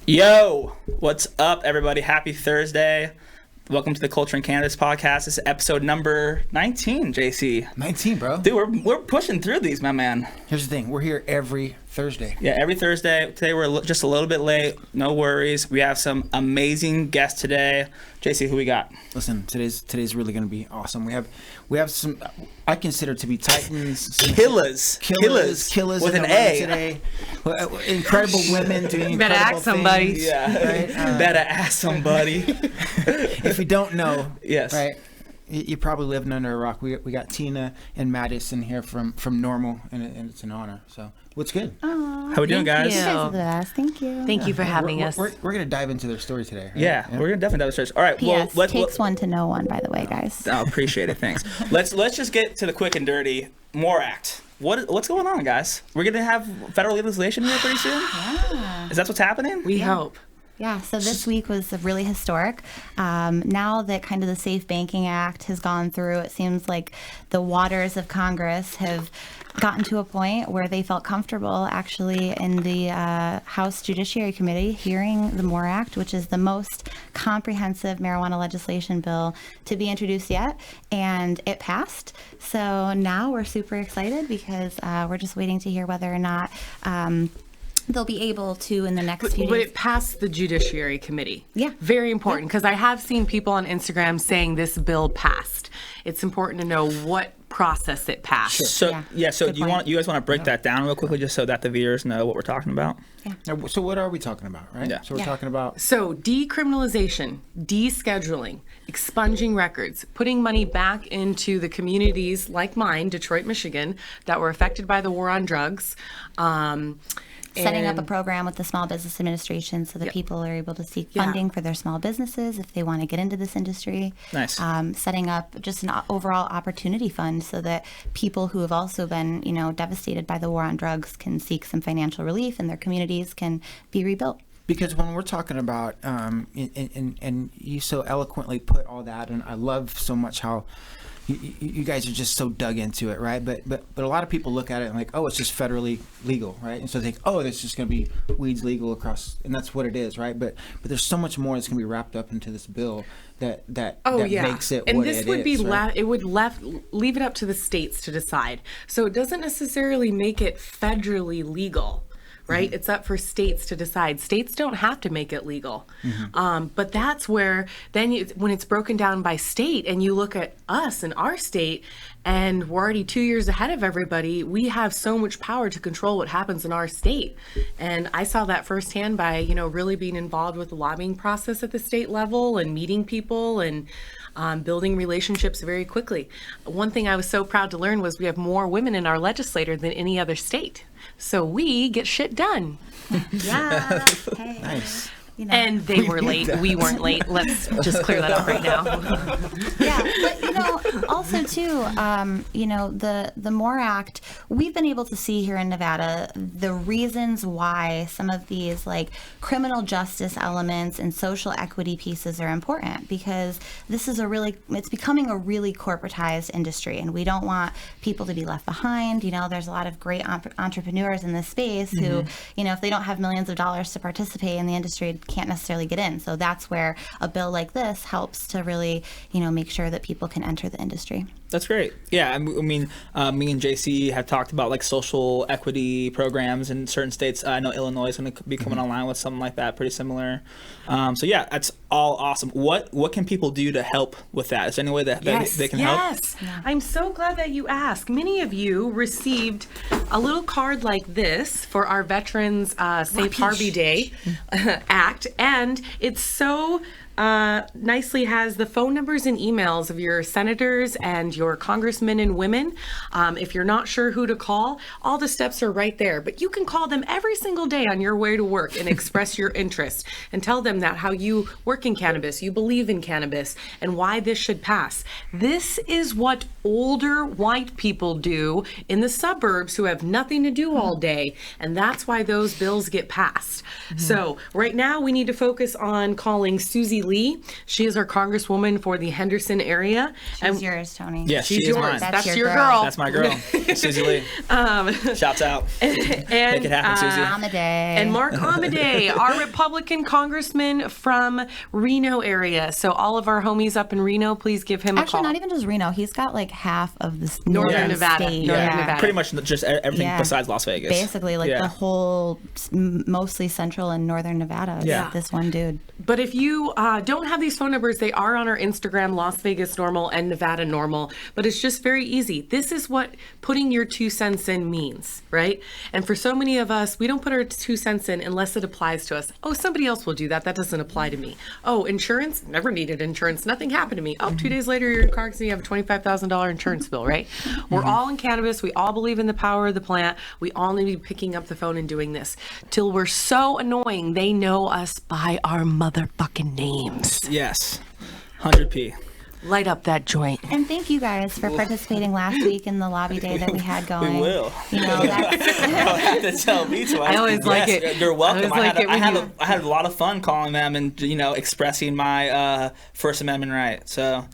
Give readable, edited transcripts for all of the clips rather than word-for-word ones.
Yo, what's up, everybody? Happy Thursday. Welcome to the Culture and Cannabis podcast. This is episode number 19, JC. 19, bro. Dude, we're pushing through these, my man. Here's the thing. We're here every Thursday. Yeah, every Thursday. Today we're just a little bit late. No worries. We have some amazing guests today. JC, who we got? Listen, today's really going to be awesome. We have some I consider to be titans. Killers with an A. Today. Incredible women doing incredible better ask somebody. things. Yeah. Right? Better ask somebody. If you don't know, yes. Right? You probably living under a rock. We got Tina and Madisen here from Normal, and it's an honor. So, what's good? How we doing, guys? You guys are the best. Thank you. Thank you for having us. We're going to dive into their story today. Right? Yeah, we're gonna definitely dive into All right. P.S. Well, takes one to know one, by the way, guys. I appreciate it. Thanks. Let's just get to the quick and dirty. MORE Act. What's going on, guys? We're gonna have federal legalization here pretty soon. Yeah. Is that what's happening? We hope. Yeah, so this week was really historic. Now that kind of the Safe Banking Act has gone through, it seems like the waters of Congress have gotten to a point where they felt comfortable actually in the House Judiciary Committee hearing the MORE Act, which is the most comprehensive marijuana legislation bill to be introduced yet, and it passed. So now we're super excited because we're just waiting to hear whether or not they'll be able to in the next few But days. it passed the Judiciary Committee. Yeah. Very important, because I have seen people on Instagram saying this bill passed. It's important to know what process it passed. So So Good you point. guys want to break that down real quickly, just so that the viewers know what we're talking about? Now, so what are we talking about, right? Yeah. So we're Yeah. talking about So decriminalization, descheduling, expunging records, putting money back into the communities like mine, Detroit, Michigan, that were affected by the war on drugs. Setting up a and- program with the Small Business Administration so that Yep. people are able to seek Yeah. funding for their small businesses if they want to get into this industry. Nice. Setting up just an overall opportunity fund so that people who have also been, devastated by the war on drugs can seek some financial relief and their communities can be rebuilt. Because when we're talking about, and you so eloquently put all that, and I love so much how you guys are just so dug into it, right? But a lot of people look at it and like, oh, it's just federally legal, right? And so they think, oh, this is just going to be weeds legal across, and that's what it is, right? But there's so much more that's going to be wrapped up into this bill that makes it and what this it would is, be right? it would leave it up to the states to decide. So it doesn't necessarily make it federally legal. Right? It's up for states to decide. States don't have to make it legal. But that's where then when it's broken down by state and you look at us and our state and we're already 2 years ahead of everybody, we have so much power to control what happens in our state. And I saw that firsthand by, really being involved with the lobbying process at the state level and meeting people and building relationships very quickly. One thing I was so proud to learn was we have more women in our legislature than any other state. So we get shit done. Yeah. Hey. Nice. And they were late. We weren't late. Let's just clear that up right now. Yeah, but also too, the MORE Act, we've been able to see here in Nevada the reasons why some of these like criminal justice elements and social equity pieces are important, because this is it's becoming a really corporatized industry, and we don't want people to be left behind. There's a lot of great entrepreneurs in this space who, if they don't have millions of dollars to participate in the industry, can't necessarily get in. So that's where a bill like this helps to really, make sure that people can enter the industry. That's great. Yeah, I mean, me and JC have talked about like social equity programs in certain states. I know Illinois is going to be coming online with something like that, pretty similar. So yeah, that's all awesome. What can people do to help with that? Is there any way that they can help? Yes, I'm so glad that you asked. Many of you received a little card like this for our Veterans Safe Harbor Day Act, and it's so nicely has the phone numbers and emails of your senators and your congressmen and women. If you're not sure who to call, all the steps are right there. But you can call them every single day on your way to work and express your interest and tell them that how you work in cannabis, you believe in cannabis, and why this should pass. This is what older white people do in the suburbs who have nothing to do all day, and that's why those bills get passed. So right now we need to focus on calling Susie Lee. She is our congresswoman for the Henderson area. She's yours, Tony. Yeah, She's she is yours. mine. That's your girl. That's my girl, Susie Lee. Shouts out. And, Make it happen, Susie. Amadei. And Mark Amadei, our Republican congressman from Reno area. So all of our homies up in Reno, please give him a Actually, call. not even just Reno. He's got like half of this Northern Nevada. state. Northern yeah. Nevada. Pretty much just everything Yeah. besides Las Vegas. Basically, like Yeah. the whole, mostly central and northern Nevada. is Yeah. This one dude. But if you don't have these phone numbers, they are on our Instagram, Las Vegas Normal and Nevada Normal. But it's just very easy. This is what putting your 2 cents in means, right? And for so many of us, we don't put our 2 cents in unless it applies to us. Oh, somebody else will do that. That doesn't apply to me. Oh, insurance? Never needed insurance. Nothing happened to me. Oh, 2 days later, you're in car accident, you have a $25,000 insurance bill, right? We're all in cannabis. We all believe in the power of the plant. We all need to be picking up the phone and doing this till we're so annoying they know us by our motherfucking names. Yes. 100p. Light up that joint. And thank you guys for participating last week in the lobby day that we had going. We will. You know, that's, You don't have to tell me twice. I always like it. You're welcome. I always like it when I had a lot of fun calling them and expressing my First Amendment right. So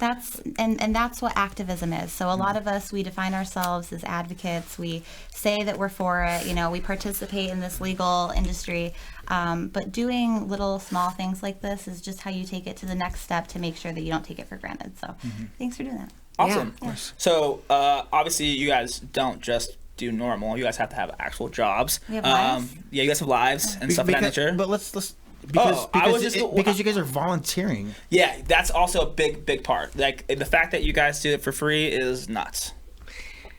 and that's what activism is. So a lot of us, we define ourselves as advocates. We say that we're for it. We participate in this legal industry. But doing little small things like this is just how you take it to the next step to make sure that you don't take it for granted. So thanks for doing that. awesome. Yeah. So obviously you guys don't just do normal. You guys have to have actual jobs. We have lives? Yeah, you guys have lives and stuff of that nature. But let's because I was just- because you guys are volunteering. Yeah, that's also a big part. Like the fact that you guys do it for free is nuts.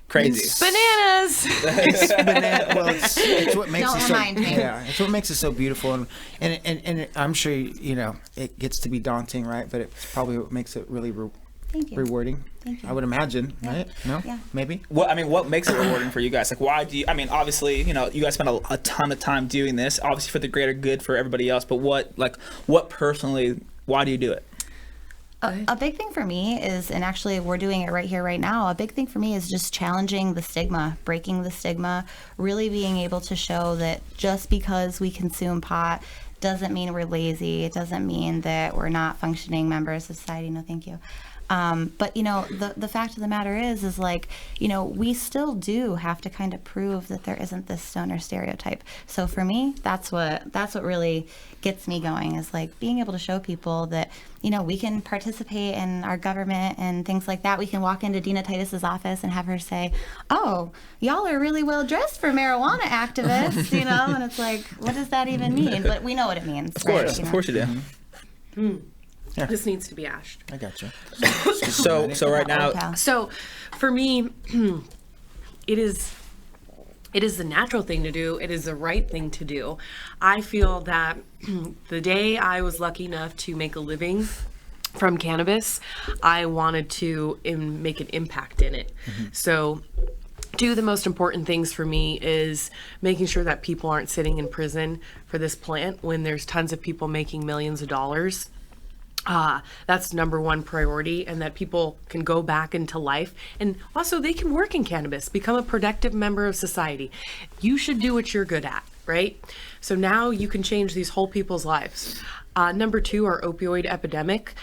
Crazy. Bananas. It's what makes Don't it so remind me. yeah. It's what makes it so beautiful, and I'm sure it gets to be daunting, right? But it's probably what makes it really Thank you. rewarding. Thank you. I would imagine, right? No, Yeah. maybe. What makes it rewarding for you guys? Like, why do you? I mean, obviously, you guys spend a ton of time doing this, obviously for the greater good for everybody else. But what personally? Why do you do it? A big thing for me is, and actually we're doing it right here, right now, a big thing for me is just challenging the stigma, breaking the stigma, really being able to show that just because we consume pot doesn't mean we're lazy. It doesn't mean that we're not functioning members of society. No, thank you. But the fact of the matter is like, we still do have to kind of prove that there isn't this stoner stereotype. So for me, that's what really gets me going, is like being able to show people that, we can participate in our government and things like that. We can walk into Dina Titus's office and have her say, "Oh, y'all are really well dressed for marijuana activists," and it's like, what does that even mean? But we know what it means. Of course you do. Yeah. This needs to be ashed. I got you. So right now, So for me, it is the natural thing to do. It is the right thing to do. I feel that the day I was lucky enough to make a living from cannabis, I wanted to make an impact in it. So two of the most important things for me is making sure that people aren't sitting in prison for this plant when there's tons of people making millions of dollars. That's number one priority, and that people can go back into life, and also they can work in cannabis, become a productive member of society. You should do what you're good at, right? So now you can change these whole people's lives. Number two, our opioid epidemic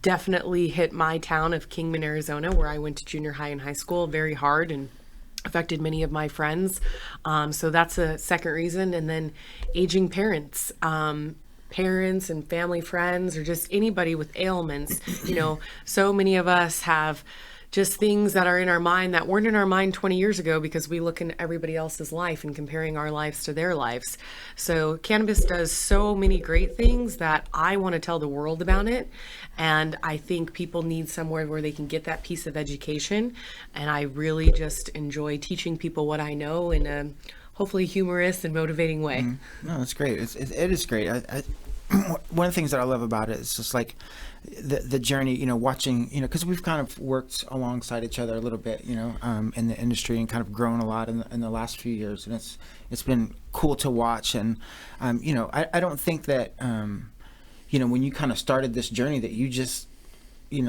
definitely hit my town of Kingman, Arizona, where I went to junior high and high school, very hard, and affected many of my friends. So that's a second reason. And then aging parents. Parents and family friends, or just anybody with ailments. So many of us have just things that are in our mind that weren't in our mind 20 years ago because we look in everybody else's life and comparing our lives to their lives. So cannabis does so many great things that I want to tell the world about it. And I think people need somewhere where they can get that piece of education. And I really just enjoy teaching people what I know in a hopefully humorous and motivating way. No, that's great. It is great. One of the things that I love about it is just like the journey, watching, because we've kind of worked alongside each other a little bit, in the industry, and kind of grown a lot in the last few years, and it's been cool to watch. And I don't think that when you kind of started this journey that you just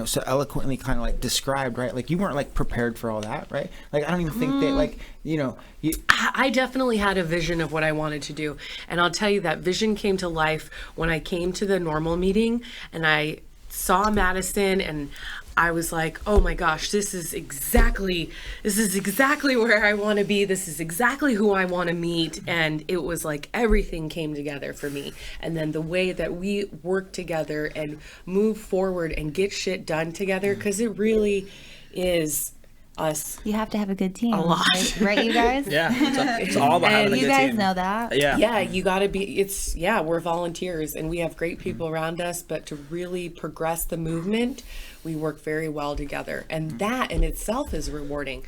so eloquently kind of like described, right? Like you weren't like prepared for all that, right? Like I don't even think that like, I definitely had a vision of what I wanted to do. And I'll tell you that vision came to life when I came to the normal meeting and I saw Madisen and I was like, oh my gosh, this is exactly where I want to be. This is exactly who I want to meet. And it was like everything came together for me. And then the way that we work together and move forward and get shit done together, because it really is us. You have to have a good team. A lot. Right, you guys? Yeah, it's all about having a You good guys team. know that. Yeah, you got to be, we're volunteers and we have great people around us, but to really progress the movement, we work very well together. And that in itself is rewarding.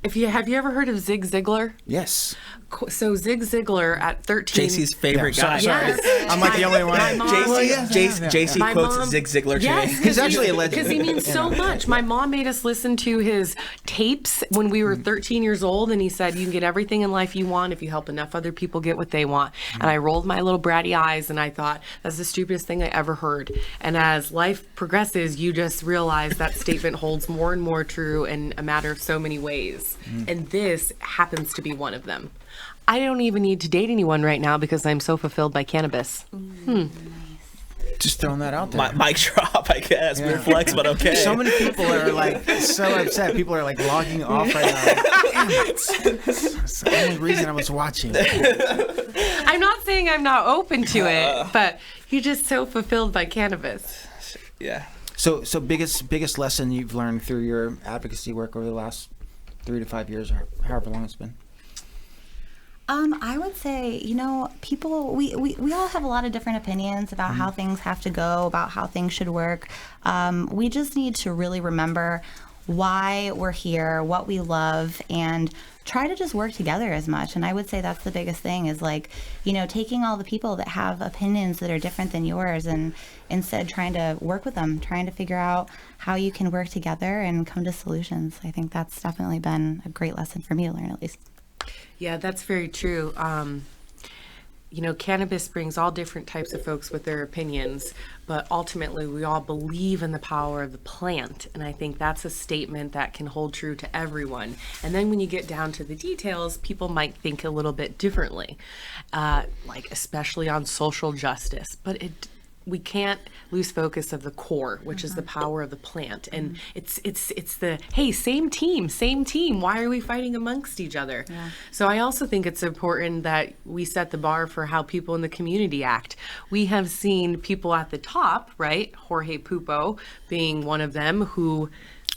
Have you ever heard of Zig Ziglar? Yes. So Zig Ziglar at 13. JC's favorite Yeah, guy. sorry. Yes. I'm like the only one. My mom- JC My quotes mom- Zig Ziglar to Yes, me. He's actually a legend. because he means so much. My mom made us listen to his tapes when we were 13 years old, and he said, you can get everything in life you want if you help enough other people get what they want. And I rolled my little bratty eyes, and I thought, that's the stupidest thing I ever heard. And as life progresses, you just realize that statement holds more and more true in a matter of so many ways. And this happens to be one of them. I don't even need to date anyone right now because I'm so fulfilled by cannabis. Just throwing that out there. Mic drop, I guess. Weird flex, but okay. So many people are like so upset. People are like logging off right now. Like, damn it. That's the only reason I was watching. I'm not saying I'm not open to it, but you're just so fulfilled by cannabis. Yeah. So biggest lesson you've learned through your advocacy work over the last 3 to 5 years, or however long it's been? I would say, people, we all have a lot of different opinions about how things have to go, about how things should work. We just need to really remember why we're here, what we love, and try to just work together as much. And I would say that's the biggest thing is like, taking all the people that have opinions that are different than yours and instead trying to work with them, trying to figure out how you can work together and come to solutions. I think that's definitely been a great lesson for me to learn, at least. Yeah, that's very true. Cannabis brings all different types of folks with their opinions, but ultimately we all believe in the power of the plant. And I think that's a statement that can hold true to everyone. And then when you get down to the details, people might think a little bit differently, like especially on social justice. But we can't lose focus of the core, which is the power of the plant. And it's the, hey, same team. Why are we fighting amongst each other? Yeah. So I also think it's important that we set the bar for how people in the community act. We have seen people at the top, right? Jorge Pupo being one of them who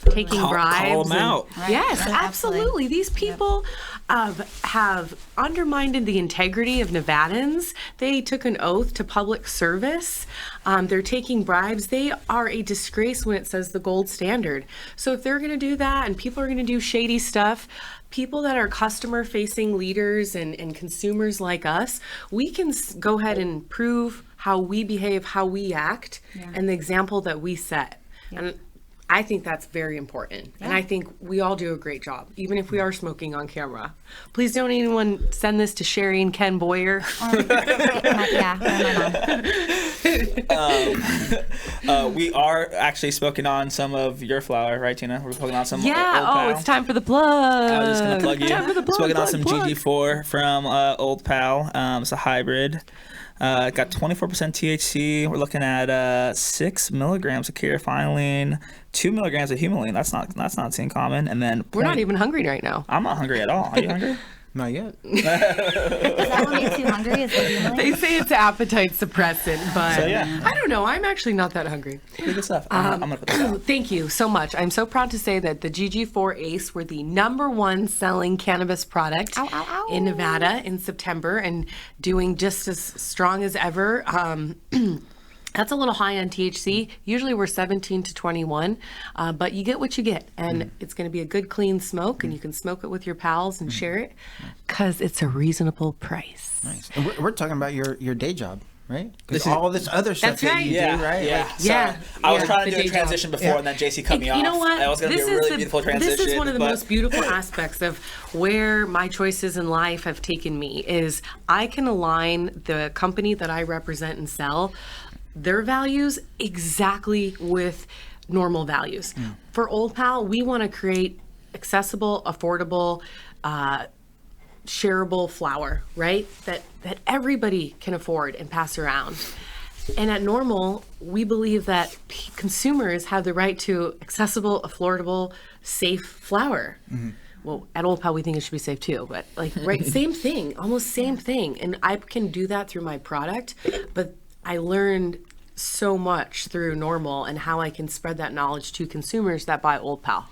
taking bribes. Call them out. Right. Yes, absolutely. These people have undermined the integrity of Nevadans. They took an oath to public service. They're taking bribes. They are a disgrace when it says the gold standard. So if they're going to do that and people are going to do shady stuff, people that are customer-facing leaders and consumers like us, we can go ahead and prove how we behave, how we act, and the example that we set. And I think that's very important. And I think we all do a great job, even if we are smoking on camera. Please don't anyone send this to Sherry and Ken Boyer. We are actually smoking on some of your flower, right, Tina? We're smoking on some Old Yeah, Pal. it's time for the plug. I was just going to plug you. Time for the plug, Smoking on plug, some plug. GG4 from Old Pal. It's a hybrid. Got 24% THC. We're looking at 6 milligrams of carotenoline, 2 milligrams of humulene. That's not seem common. And then We're not even hungry right now. I'm not hungry at all. Are you hungry? Not yet. Is that what makes you hungry? Is what you They say it's appetite suppressant, but So, yeah. I don't know. I'm actually not that hungry. Pretty good stuff. I'm gonna put this out. Thank you so much. I'm so proud to say that the GG4 Ace were the #1 selling cannabis product in Nevada in September and doing just as strong as ever. That's a little high on THC. Usually we're 17 to 21, but you get what you get. And it's going to be a good, clean smoke, and you can smoke it with your pals and share it because it's a reasonable price. Nice. And we're talking about your day job, right? This Because is- all this other stuff That's that right. you Yeah, do, right? yeah. Like, Yeah. I was Yeah, trying to the do a day job. transition before, Yeah. and then JC cut me off. You know what? That was going to be a really beautiful transition. This is one of the but- most beautiful aspects of where my choices in life have taken me is I can align the company that I represent and sell, their values exactly with normal values. For Old Pal, we want to create accessible, affordable, shareable flower, right? That everybody can afford and pass around. And at Normal, we believe that consumers have the right to accessible, affordable, safe flower. Well, at Old Pal, we think it should be safe too, but like, right, same thing, almost same thing. And I can do that through my product, but I learned so much through Normal and how I can spread that knowledge to consumers that buy Old Pal.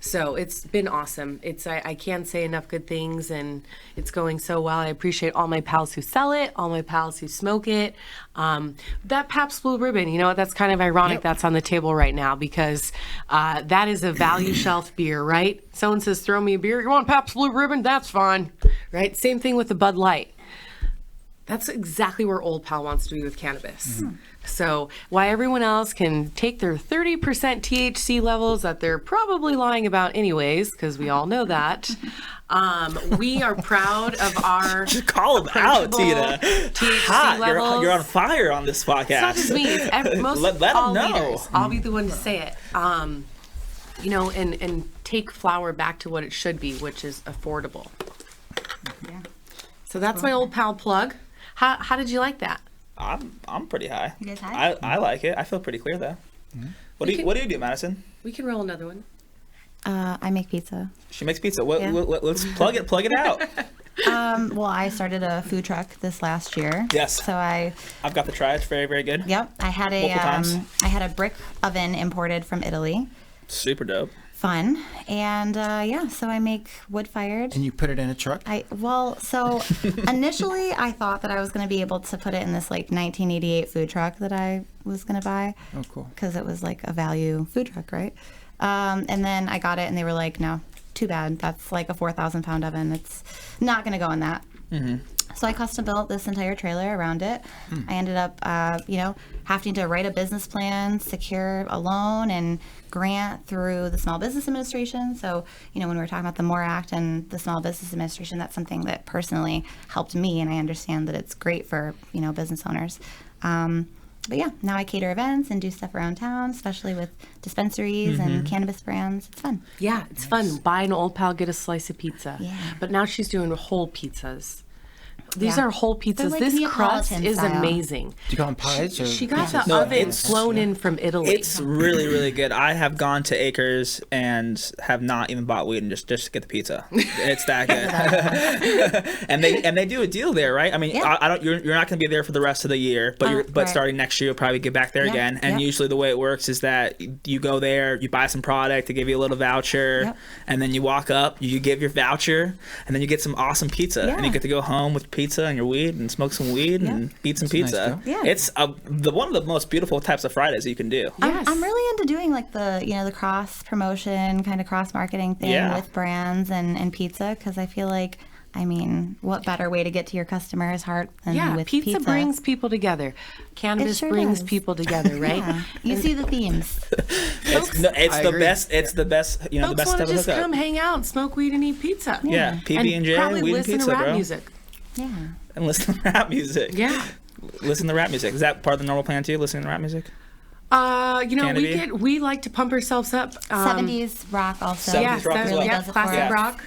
So it's been awesome. I can't say enough good things, and it's going so well. I appreciate all my pals who sell it, all my pals who smoke it. That Pabst Blue Ribbon, you know what? That's kind of ironic that's on the table right now, because that is a value shelf beer, right? Someone says, throw me a beer. You want Pabst Blue Ribbon? That's fine, right? Same thing with the Bud Light. That's exactly where Old Pal wants to be with cannabis. So while everyone else can take their 30% THC levels that they're probably lying about anyways, because we all know that, we are proud of our Just call them out, Tina. THC Hot. levels. You're on fire on this podcast. It's not just me. It's most Let 'em all know. leaders. I'll be the one to say it. You know, and take flower back to what it should be, which is affordable. Yeah. So that's my Old Pal plug. How did you like that? I'm pretty high. You guys high? I like it. I feel pretty clear though. What do you do, Madison? We can roll another one. I make pizza. She makes pizza. Yeah. Let's plug it out. Well, I started a food truck this last year. Yes. So I've got to try it. It's very, very good. Yep, I had Multiple times. a brick oven imported from Italy. Super dope. Fun. And so I make wood fired. And you put it in a truck? So initially I thought that I was going to be able to put it in this like 1988 food truck that I was going to buy. Oh, cool. Because it was like a value food truck, right? And then I got it and they were like, no, too bad. That's like a 4,000 pound oven. It's not going to go in that. So I custom built this entire trailer around it. I ended up, having to write a business plan, secure a loan and grant through the Small Business Administration. So, when we were talking about the MORE Act and the Small Business Administration, that's something that personally helped me, and I understand that it's great for, business owners. But yeah, now I cater events and do stuff around town, especially with dispensaries and cannabis brands. It's fun. Yeah, it's fun. Buy an Old Pal, get a slice of pizza. Yeah. But now she's doing whole pizzas. These Yeah. are whole They're pizzas. like This crust Neapolitan is style. amazing. Do you call them pies? Or She got the No, oven it's- flown in from Italy. It's really, really good. I have gone to Acres and have not even bought weed and just to get the pizza. It's that good. and they do a deal there, right? I mean, Yeah. I don't. You're not going to be there for the rest of the year, but Right. starting next year, you'll probably get back there Yeah, again. And yeah. usually, the way it works is that you go there, you buy some product, they give you a little voucher, Yep. and then you walk up, you give your voucher, and then you get some awesome pizza, and you Yeah. get to go home with pizza and your weed and smoke some weed and eat some That's a nice pizza. deal. Yeah. It's one of the most beautiful types of Fridays you can do. Yes. I'm really into doing like the cross promotion, kind of cross marketing thing Yeah. with brands and pizza, because I feel like, what better way to get to your customer's heart than Yeah, with pizza brings people together. Cannabis sure brings does. people together, right? Yeah. You see the themes. It's I the agree. best. It's the best. The Folks best want type to of just hookup. come hang out, smoke weed, and eat pizza. Yeah, PB and J, probably weed and listen pizza, to rap bro. music. Yeah. And listen to rap music. Yeah. Listen to rap music. Is that part of the normal plan too? Listening to rap music? We we like to pump ourselves up. 70s rock also. 70s Yeah, rock as well. yeah, does it for classic us. rock.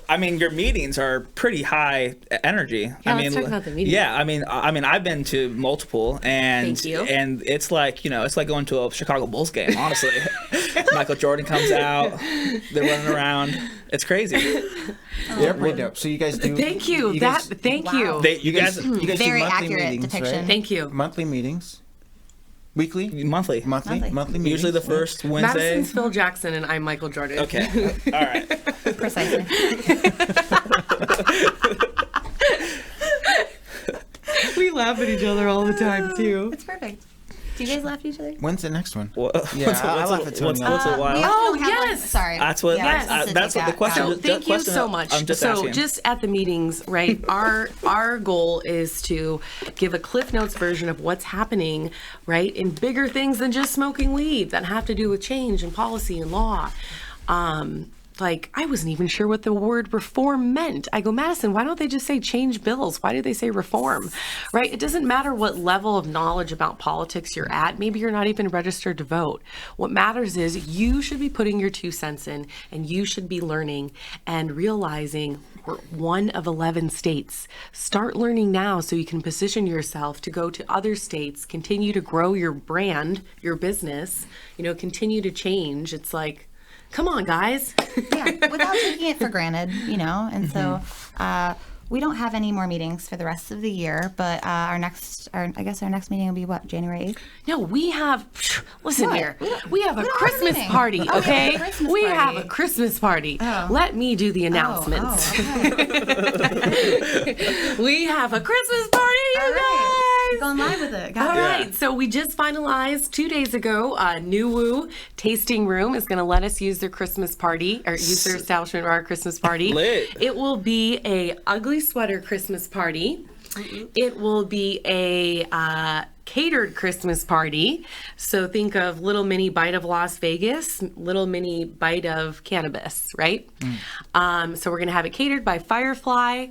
I mean, your meetings are pretty high energy. Yeah, I let's mean, talk about the meetings. Yeah, I mean, I've been to multiple, and Thank you. and it's like it's like going to a Chicago Bulls game. Honestly, Michael Jordan comes out, they're running around. It's crazy. They're pretty dope. So you guys do. Thank you. Thank you. Wow. You guys You guys Very do monthly accurate meetings, depiction. right? Thank you. Monthly meetings. Weekly. monthly. Monthly meetings. Usually the first Wednesday. Madison's Phil Jackson, and I'm Michael Jordan. Okay. All right. Precisely. We laugh at each other all the time too. It's perfect. Do you guys laugh at each other? When's the next one? Well, Yeah, I laugh at Tony what's all the a time. while? We Oh, also have, like- yes. sorry. That's what. Yes. That's what the question. So the thank you question so much. I'm just So asking. just at the meetings, right? Our goal is to give a Cliff Notes version of what's happening, right, in bigger things than just smoking weed that have to do with change and policy and law. like, I wasn't even sure what the word reform meant. I go, Madisen, why don't they just say change bills? Why do they say reform, right? It doesn't matter what level of knowledge about politics you're at. Maybe you're not even registered to vote. What matters is you should be putting your 2 cents in, and you should be learning and realizing we're one of 11 states. Start learning now so you can position yourself to go to other states, continue to grow your brand, your business, continue to change. It's like, come on, guys. Yeah, without taking it for granted, and so we don't have any more meetings for the rest of the year, but our next meeting will be what, January 8th? No, we have, listen What? here, we have a don't have a Christmas meeting. party, Oh, okay? we have a Christmas We party. have a Christmas party. Oh. Let me do the announcements. Okay. We have a Christmas party, you All right. guys! Going live with it. All Got it. right, so we just finalized 2 days ago. New Woo Tasting Room is going to let us use their Christmas party, or use their establishment for our Christmas party. Lit. It will be a ugly sweater Christmas party. It will be a catered Christmas party. So think of little mini bite of Las Vegas, little mini bite of cannabis, right? So we're going to have it catered by Firefly,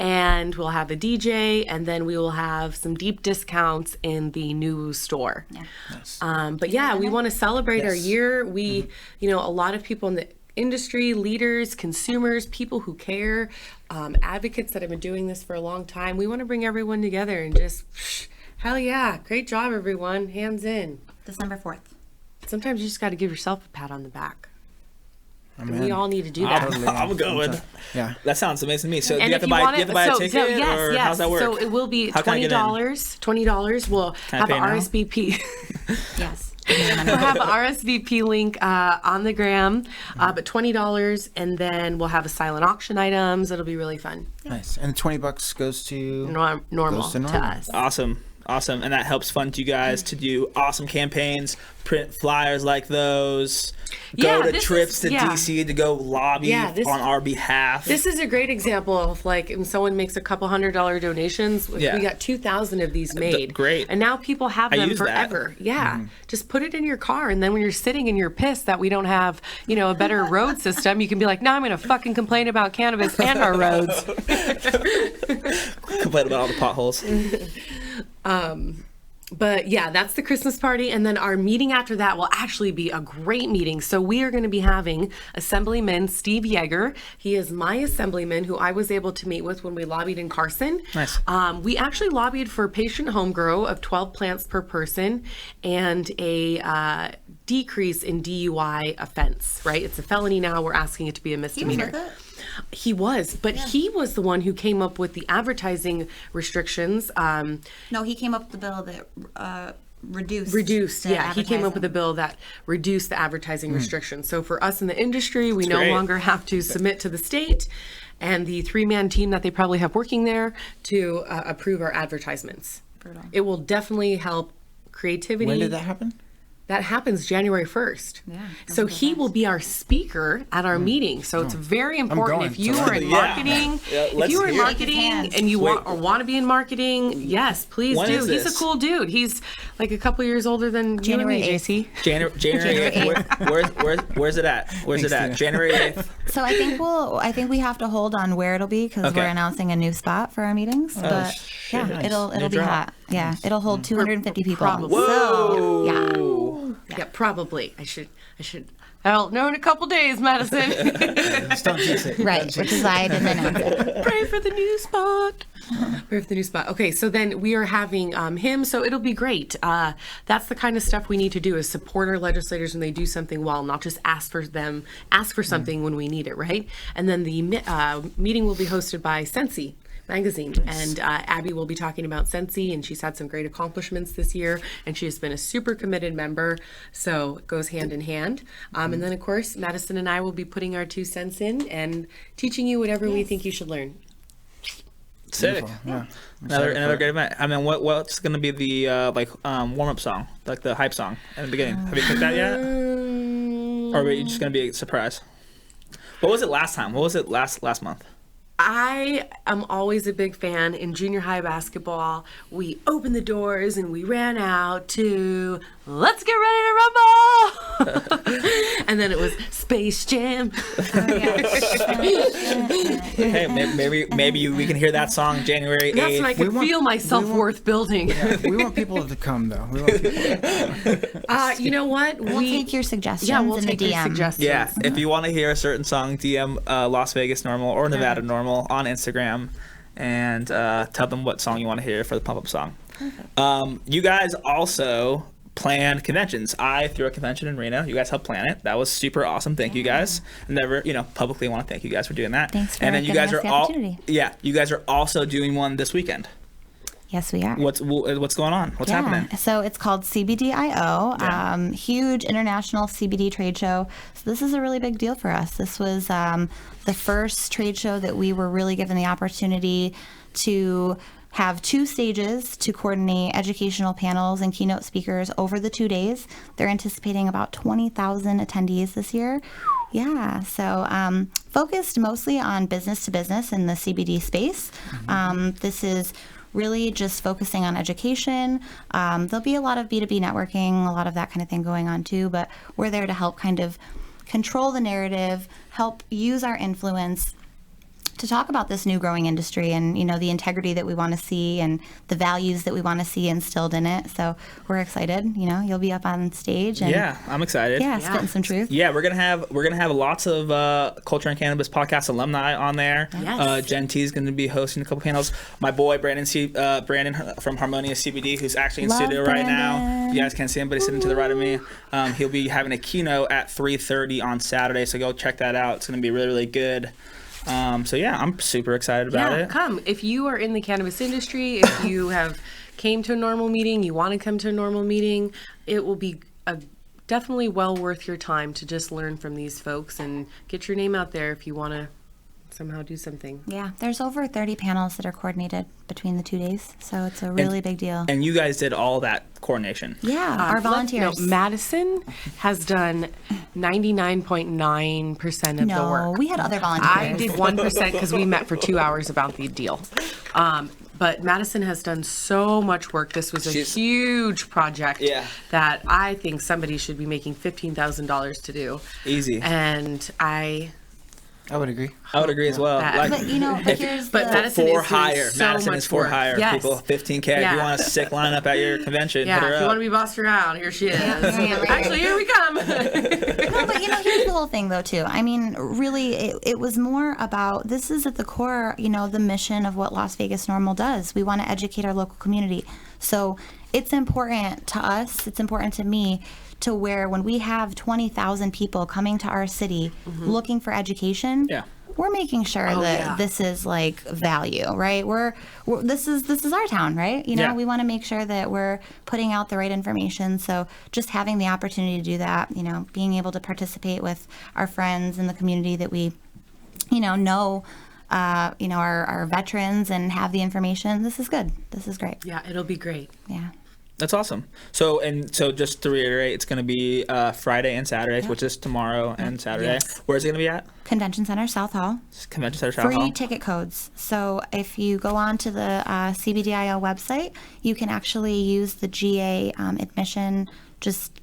and we'll have a DJ, and then we will have some deep discounts in the new store. Yeah. But yeah, we want to celebrate our year. We, a lot of people in the industry, leaders, consumers, people who care, advocates that have been doing this for a long time. We want to bring everyone together and just, hell yeah, great job, everyone. Hands in. December 4th. Sometimes you just got to give yourself a pat on the back. And in. we all need to do that. I'm going. Yeah. That sounds amazing to me. So do And you have if to you buy? want Do you have to it, buy a so ticket, yes, or yes. how's that work? So it will be How can I get in? $20. We'll Can I have pay an now? RSVP. Yes. We'll have an RSVP link on the gram, but $20, and then we'll have a silent auction items. It'll be really fun. Nice. And $20 goes to Normal Goes to to normal. us. Awesome. And that helps fund you guys to do awesome campaigns, print flyers like those, Yeah, go to this trips is- to yeah. DC to go lobby Yeah, this- on our behalf. This is a great example of like when someone makes a couple $100 donations. Yeah. We got 2,000 of these made. Great. And now people have I them use that. forever. Yeah. Just put it in your car, and then when you're sitting and you're pissed that we don't have, a better road system, you can be like, "No, I'm going to fucking complain about cannabis and our roads." Complain about all the potholes. But yeah, that's the Christmas party. And then our meeting after that will actually be a great meeting. So we are going to be having Assemblyman Steve Yeager. He is my assemblyman who I was able to meet with when we lobbied in Carson. Nice. We actually lobbied for patient home grow of 12 plants per person and a decrease in DUI offense, right? It's a felony now. We're asking it to be a He was misdemeanor. with it. He was, but he was the one who came up with the advertising restrictions. No, he came up with the bill that reduced. the Yeah, he came up with a advertising. bill that reduced the advertising restrictions. So for us in the industry, we no great. longer have to submit to the state and the 3-man team that they probably have working there to approve our advertisements. Brutal. It will definitely help creativity. When did that happen? That happens January 1st. Yeah, So he will be our speaker at our meeting. So it's very important going if you to are that. in Yeah. marketing, Yeah, if let's you are in hear it. marketing Hands. and you Wait. want to be in marketing, yes, please When do. is He's this? a cool dude. He's like a couple years older than January you and me, 8th. JC. January 8th. Where's it at? Where's it Thanks, at? Tina. January 8th. So I think we have to hold on where it'll be because Okay. we're announcing a new spot for our meetings. But shit. yeah, Nice. it'll New be drop. hot. Yeah, it'll hold 250 people. probably- So yeah. Whoa. Yeah, probably. I should. I'll know in a couple days, Madison. Just don't jinx it. Right, which is why I didn't announce it. Pray for the new spot. Pray for the new spot. Okay, so then we are having him, so it'll be great. That's the kind of stuff we need to do is support our legislators when they do something well, not just ask for something when we need it, right? And then the meeting will be hosted by Sensi Magazine, and Abby will be talking about Sensi, and she's had some great accomplishments this year, and she has been a super committed member, so it goes hand in hand. And then, of course, Madison and I will be putting our 2 cents in and teaching you whatever we think you should learn. Sick. Yeah. Another great event. I mean, what's gonna be the warm up song, like the hype song at the beginning? Have you picked that yet, or are you just gonna be a surprise? What was it last time? What was it last month? I am always a big fan in junior high basketball. We opened the doors and we ran out to "Let's Get Ready to Rumble." And then it was Space Jam. Hey, maybe we can hear that song January 8th. That's when I could feel my self-worth building. We want people to come, though. We want people to come. You know what? We'll take your suggestions Yeah, we'll in the take your DM. suggestions. Yeah, if you want to hear a certain song, DM Las Vegas Normal or Nevada Normal on Instagram and tell them what song you want to hear for the pump-up song. You guys also planned conventions. I threw a convention in Reno. You guys helped plan it. That was super awesome. Thank you guys. Never, publicly want to thank you guys for doing that. Thanks for and then you giving guys us are the all opportunity. you guys are also doing one this weekend. Yes, we are. What's going on? What's happening? So it's called CBD.io, Yeah. huge international CBD trade show. So this is a really big deal for us. This was the first trade show that we were really given the opportunity to have 2 stages to coordinate educational panels and keynote speakers over the 2 days. They're anticipating about 20,000 attendees this year. Yeah, so focused mostly on business to business in the CBD space. This is really just focusing on education. There'll be a lot of B2B networking, a lot of that kind of thing going on too, but we're there to help kind of control the narrative, help use our influence to talk about this new growing industry and, the integrity that we want to see and the values that we want to see instilled in it. So we're excited. You'll be up on stage. And, Yeah, I'm excited. Yeah, spitting some truth. Yeah, we're gonna have lots of Culture and Cannabis podcast alumni on there. Yes. Jen T is gonna be hosting a couple panels. My boy Brandon from Harmonious CBD, who's actually in Love studio right now. Brandon. You guys can't see him, but he's sitting to the right of me. He'll be having a keynote at 3:30 on Saturday, so go check that out. It's gonna be really, really good. So yeah, I'm super excited about it. Come. If you are in the cannabis industry, if you have came to a normal meeting, you want to come to a normal meeting, it will be definitely well worth your time to just learn from these folks and get your name out there if you want to somehow do something. Yeah, there's over 30 panels that are coordinated between the 2 days, so it's a really big deal. And you guys did all that coordination. Yeah, our volunteers. Madisen has done 99.9% of the work. No, we had other volunteers. I did 1% because we met for 2 hours about the deal. But Madisen has done so much work. This was a huge project that I think somebody should be making $15,000 to do. Easy. And I would agree. I would agree as well. But, but here's but the... Madisen For is hire. so Madison much is for work. hire. Yes. People, $15K. Yeah. If you want a sick lineup at your convention, hit her Yeah, if up. you want to be bossed around, here she is. right. Actually, here we come. No, but here's the whole thing though too. I mean, really, it was more about, this is at the core, the mission of what Las Vegas Normal does. We want to educate our local community. So it's important to us, it's important to me, to where when we have 20,000 people coming to our city looking for education, we're making sure that this is like value, right? This is our town, right? We want to make sure that we're putting out the right information. So just having the opportunity to do that, being able to participate with our friends in the community that we, know our veterans and have the information. This is good. This is great. Yeah, it'll be great. Yeah. That's awesome. So just to reiterate, it's going to be Friday and Saturday, which is tomorrow and Saturday. Yes. Where's it going to be at? Convention Center, South Hall. Convention Center, South Hall. Free ticket codes. So if you go on to the CBDIO website, you can actually use the GA admission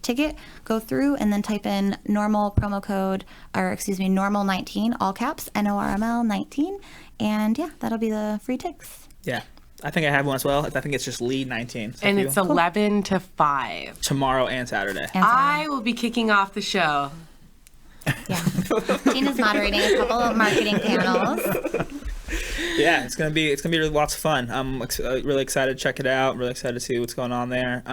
ticket, go through and then type in normal promo code, normal 19, all caps, NORML 19. And that'll be the free ticks. Yeah. I think I have one as well. I think it's just Lead 19. So And it's 11 to 5. Tomorrow and Saturday. I will be kicking off the show. Yeah. Tina's moderating a couple of marketing panels. Yeah, it's gonna be really lots of fun. I'm really excited to check it out. I'm really excited to see what's going on there.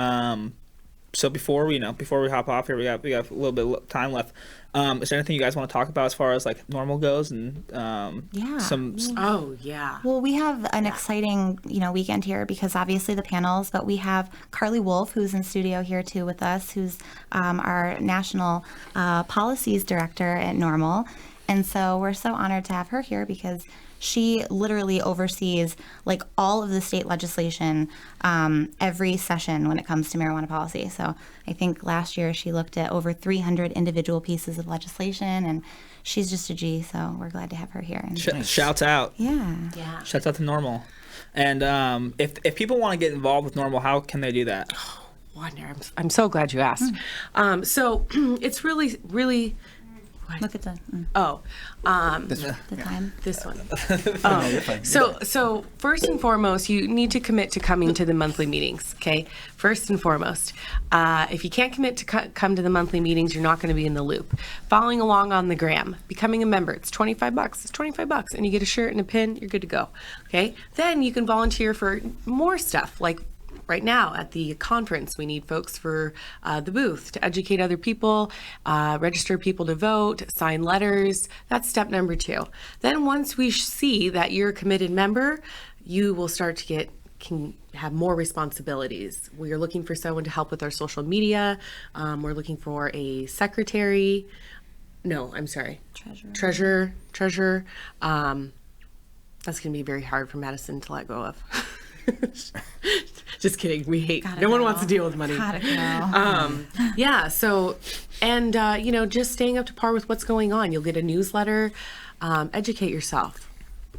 So before we hop off here, we got a little bit of time left. Is there anything you guys want to talk about as far as like normal goes and some? Oh yeah. Well, we have an exciting weekend here because obviously the panels, but we have Carly Wolf, who's in studio here too with us, who's our national policies director at Normal, and so we're so honored to have her here because she literally oversees like all of the state legislation every session when it comes to marijuana policy. So I think last year she looked at over 300 individual pieces of legislation, and she's just a G. So we're glad to have her here. And Shouts out. Yeah. Shouts out to Normal. And if people want to get involved with Normal, how can they do that? wonder. I'm so glad you asked. So it's really. Look at the The time. This one. So first and foremost, you need to commit to coming to the monthly meetings. Okay. First and foremost, if you can't commit to come to the monthly meetings, you're not going to be in the loop. Following along on the gram, becoming a member. It's $25. It's $25, and you get a shirt and a pin. You're good to go. Okay. Then you can volunteer for more stuff like. Right now at the conference, we need folks for the booth to educate other people, register people to vote, sign letters. That's step number 2. Then once we see that you're a committed member, you will start to can have more responsibilities. We are looking for someone to help with our social media. We're looking for a secretary. No, I'm sorry. Treasurer. That's going to be very hard for Madisen to let go of. Just kidding. We hate. No one wants to deal with money. Yeah. So, and just staying up to par with what's going on. You'll get a newsletter. Educate yourself.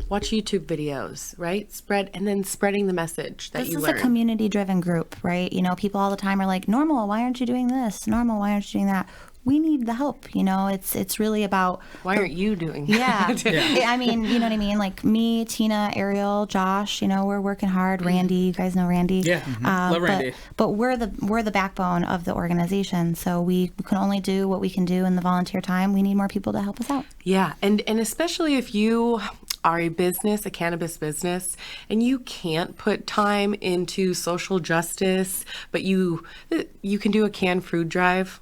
Watch YouTube videos. Right. Spreading the message that you learn. This is a community-driven group, right? People all the time are like, Normal, why aren't you doing this? Normal, why aren't you doing that? We need the help. It's really about why aren't you doing that? Yeah. I mean, you know what I mean? Like me, Tina, Ariel, Josh, we're working hard. Randy, you guys know Randy. Yeah. Love Randy. But we're the backbone of the organization. So we can only do what we can do in the volunteer time. We need more people to help us out. Yeah. And especially if you are a business, a cannabis business, and you can't put time into social justice, but you can do a canned food drive.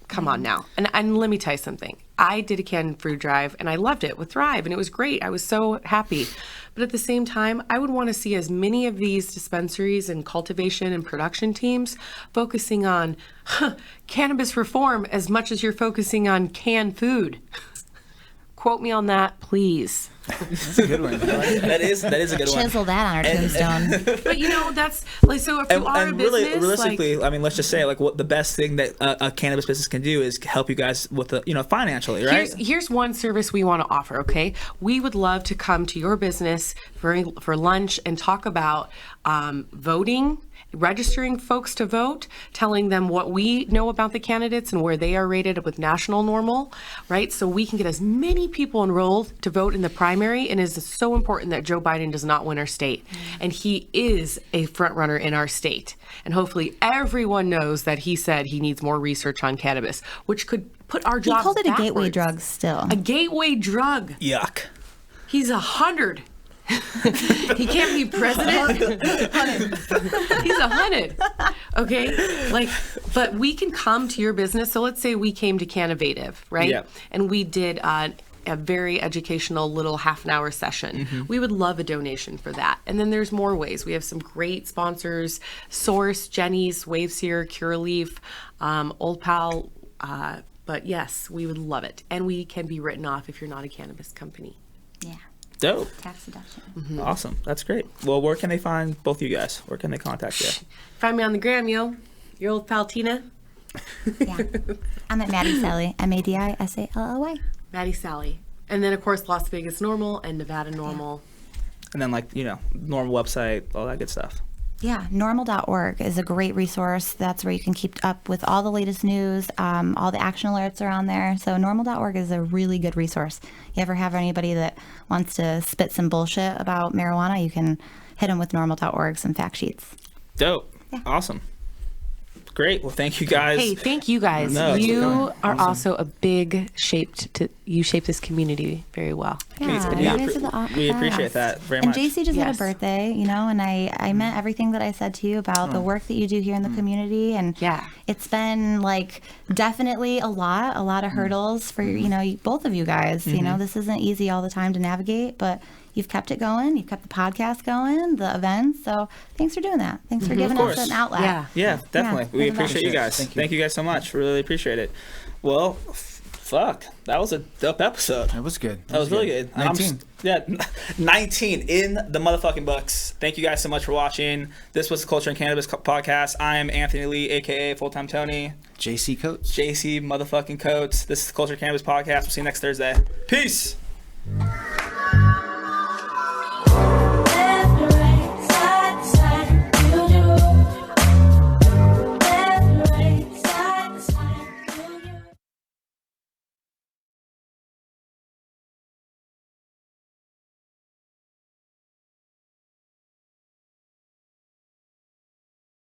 Come on now. And let me tell you something. I did a canned fruit drive and I loved it with Thrive and it was great. I was so happy. But at the same time, I would want to see as many of these dispensaries and cultivation and production teams focusing on cannabis reform as much as you're focusing on canned food. Quote me on that, please. That's a good one. That is a good one. Chisel that on our tombstone. But that's like, so if you are a business, realistically, I mean, let's just say, like, what the best thing that a cannabis business can do is help you guys with the, financially, right? Here's one service we want to offer. Okay, we would love to come to your business for lunch and talk about voting. Registering folks to vote, telling them what we know about the candidates and where they are rated with national normal, right? So we can get as many people enrolled to vote in the primary, and it is so important that Joe Biden does not win our state. And he is a front runner in our state. And hopefully everyone knows that he said he needs more research on cannabis, which could put our jobs He called it backwards. a gateway drug still. A gateway drug. Yuck. He's 100. He can't be president. He's 100. Okay, but we can come to your business. So let's say we came to Cannabative, right? Yeah. And we did a very educational little half-an-hour session. Mm-hmm. We would love a donation for that. And then there's more ways. We have some great sponsors: Source, Jenny's, Waveseer, Cureleaf, Old Pal. But yes, we would love it, and we can be written off if you're not a cannabis company. Yeah. Dope. Tax deduction. Mm-hmm. Awesome. That's great. Well, where can they find both you guys? Where can they contact you? Find me on the gram, yo. Your old pal Tina. Yeah. I'm at Maddie Sally, MADISALLY. Maddie Sally. And then, of course, Las Vegas Normal and Nevada Normal. And then, normal website, all that good stuff. Yeah, normal.org is a great resource. That's where you can keep up with all the latest news. All the action alerts are on there. So normal.org is a really good resource. You ever have anybody that wants to spit some bullshit about marijuana, you can hit them with normal.org, some fact sheets. Dope. Yeah. Awesome. Great. Well, thank you guys. Hey, thank you guys. No, you are also a big you shape this community very well. Yeah, we appreciate that very much. And JC just had a birthday, and I meant everything that I said to you about the work that you do here in the community. And it's been definitely a lot of hurdles for, both of you guys. Mm-hmm. This isn't easy all the time to navigate, but you've kept it going. You've kept the podcast going, the events. So thanks for doing that. Thanks for giving us an outlet. Yeah, definitely. We appreciate you guys. Thank you guys so much. Really appreciate it. Well, fuck. That was a dope episode. That was good. That was really good. 19. 19 in the motherfucking books. Thank you guys so much for watching. This was the Culture and Cannabis podcast. I am Anthony Lee, a.k.a. Full-Time Tony. JC Coates. JC motherfucking Coates. This is the Culture and Cannabis podcast. We'll see you next Thursday. Peace.